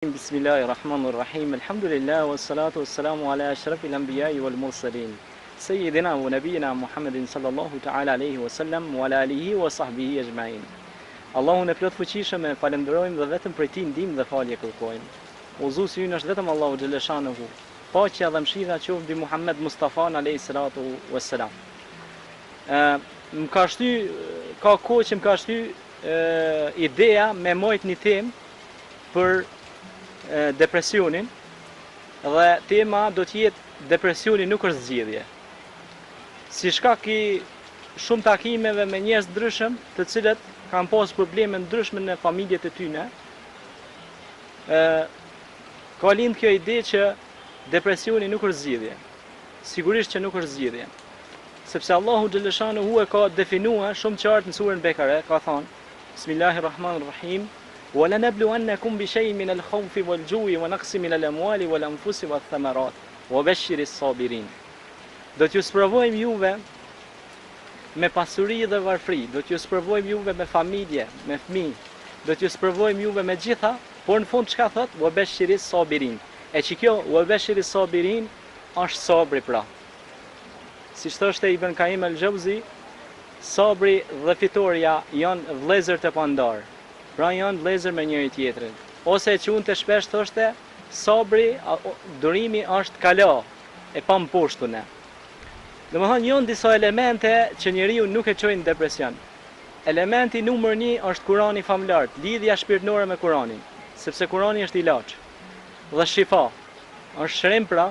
Bismillahirrahmanirrahim. Alhamdulillah wassalatu wassalamu ala ashrafil anbiya'i wal mursalin. Sayyidina wa nabiyina Muhammedin sallallahu ta'ala alaihi wasallam wa ala alihi wa sahbihi ajma'in. Allahun e plot fuqishëm e falenderojmë dhe vetëm prej tij ndihmë dhe falje kërkojmë. Udhëzuesi ynë është vetëm Allahu xhaleshanuhu. Paqja dhe mëshira qoftë mbi Muhammed Mustafa alayhi salatu wassalam. Ka kohë që më ka shty ideja me mojt një temë për depresionin, dhe tema do të jetë depresioni nuk është zgjidhje. Si shkak i shumë takimeve me njerëz ndryshëm, të cilët kanë pas probleme ndryshme në familjet e tyre, ka lind kjo ide që depresioni nuk është zgjidhje. Sigurisht që nuk është zgjidhje. Sepse Allahu xhaleshanuhu e ka definuar shumë qartë në surën Bekare, ka thënë: Bismillahirrahmanirrahim. وَلَنَبْلُوَنَّكُمْ بِشَيْءٍ مِنَ الْخَوْفِ وَالْجُوعِ وَنَقْصٍ مِنَ الْأَمْوَالِ وَالْأَنْفُسِ وَالثَّمَرَاتِ وَبَشِّرِ الصَّابِرِينَ. Do t'ju sprovojmë juve me pasuri dhe varfëri, do t'ju sprovojmë juve me familje, me fëmijë, do t'ju sprovojmë juve me gjitha, por në fund çka thot? وَبَشِّرِ الصَّابِرِينَ. E që kjo وَبَشِّرِ الصَّابِرِينَ është sabri pra. Siç thoshte Ibn Qayyim al-Jauzi, sabri dhe fitoria janë vëllezër të pandar. Pra janë vëllezër me njëri tjetrin. Ose qunte shpesh thoshte, sabri, durimi është kala, e pamposhtune. Domethënë janë disa elemente që njeriu nuk e çojnë në depresion. Elementi numër 1 është Kurani famlar, lidhja shpirtërore me Kuranin, sepse Kurani është ilaç. Dhe shifa, është shërim pra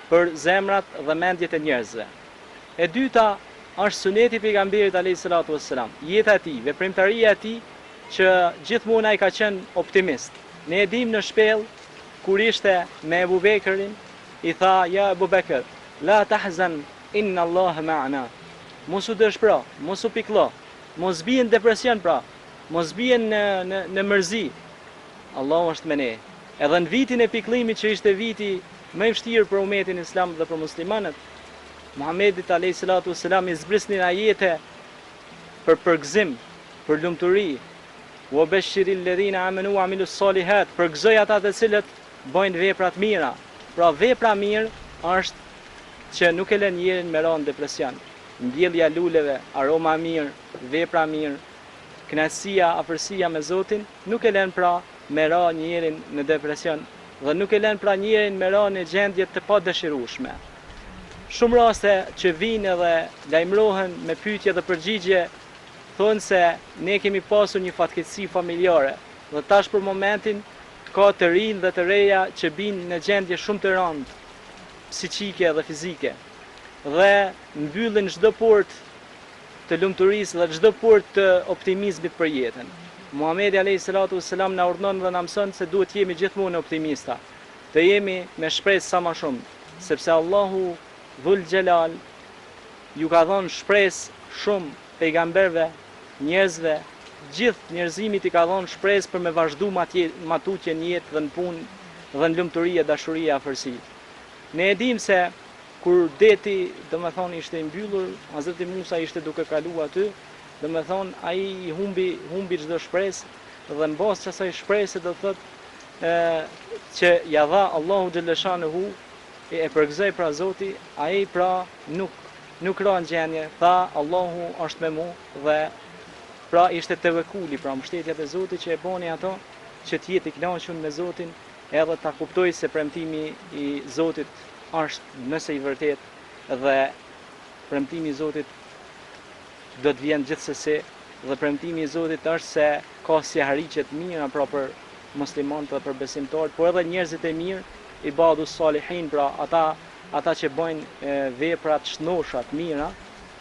për zemrat dhe mendjet e njerëzve. E dyta është suneti i pejgamberit alayhis salatu wassalam, jeta e tij, veprimtaria e tij, që gjithmonë ai ka qenë optimist. Ne e dim në shpellë kur ishte me Ebu Bekrin, i tha: "Ja Ebu Bekr, la tahzan, inna Allah ma'ana." Mos u dëshpëro, mos u pikëllo, mos bien në depresion pra, mos bien në mërzi. Allahu është me ne. Edhe në vitin e pikëllimit që ishte viti më i vështirë për umetin islam dhe për muslimanët, Muhamedit alayhis salatu wassalam i zbrisnin ajete për përgëzim, për lumturi. وَبَشِّرِ الَّذِينَ آمَنُوا وَعَمِلُوا الصَّالِحَاتِ. Përgëzoj ata të cilët bëjnë vepra të mira. Pra vepra mirë është që nuk e lën njerin me ra në depresion. Mbjellja luleve, aroma mirë, vepra mirë, kënaqësia, afërsia me Zotin nuk e lën pra me ra njerin në depresion dhe nuk e lën pra njerin me ra në gjendje të padëshirueshme. Shumë raste që vinë dhe lajmërohen me pyetje dhe përgjigje thonë se ne kemi pasur një fatkeqësi familjare dhe tash për momentin ka të rinj dhe të reja që binë në gjendje shumë të rëndë, psiqike dhe fizike, dhe mbyllin çdo port të lumturisë dhe çdo port të optimizmit për jetën. Muhamedi alayhis salatu wassalam na urdhnon dhe na mëson se duhet të jemi gjithmonë optimista, të jemi me shpresë sa më shumë, sepse Allahu Dhul Xhelal ju ka dhënë shpresë shumë pejgamberve, njerëzve, gjithë njerëzimit i ka dhënë shpresë për me vazhdu matutje në jetë dhe në punë dhe në lumturi e dashuri e afërsi. Ne e dim se kur deti, domethënë, ishte i mbyllur, Hazreti Musa ishte duke kaluar aty, domethënë ai humbi çdo shpresë dhe mbas asaj shpresë do thotë që ja dha Allahu xhaleshanuhu, e përgëzoi pra Zoti, ai pra nuk ra në gjendje, tha Allahu është me mu dhe pra ishte tevekuli, pra mbështetja te Zoti që e boni ato që të jetë i kënaqur me Zotin, edhe ta kuptoj se premtimi i Zotit është nëse i vërtet dhe premtimi i Zotit do të vjen gjithsesi dhe premtimi i Zotit është se ka sjaharicje të mira pra për muslimanët dhe për besimtarët, por edhe njerëzit e mirë, ibadus salihin, pra ata që bëjnë vepra të shëndosha të mira,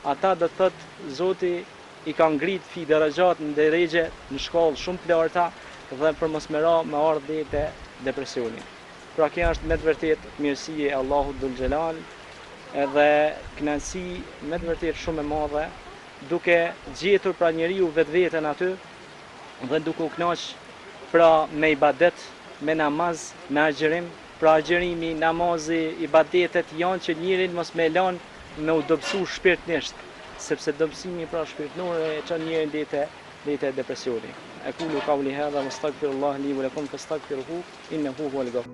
ata do të thotë Zoti i ka ngrit fi darajat në drejgje në shkollë shumë të larta dhe për mos me ra me ardhi te depresioni. Pra kjo është me të vërtet mirësi e Allahut Dhul Xhelal edhe kënaqësi me të vërtet shumë e madhe, duke gjetur pra njeriu vetveten aty dhe duke u kënaq pra me ibadet, me namaz, me agjerim. Pra agjerimi, namazi, ibadetet janë që njerin mos me lanë me u dobësu shpirtnisht, sepse dobësimi pra shpirtnore e çon njerin dite deri te depresioni. Aqulu qawli hadha wastaghfirullah li wa lakum fastaghfiruhu innahu huwal ghafur.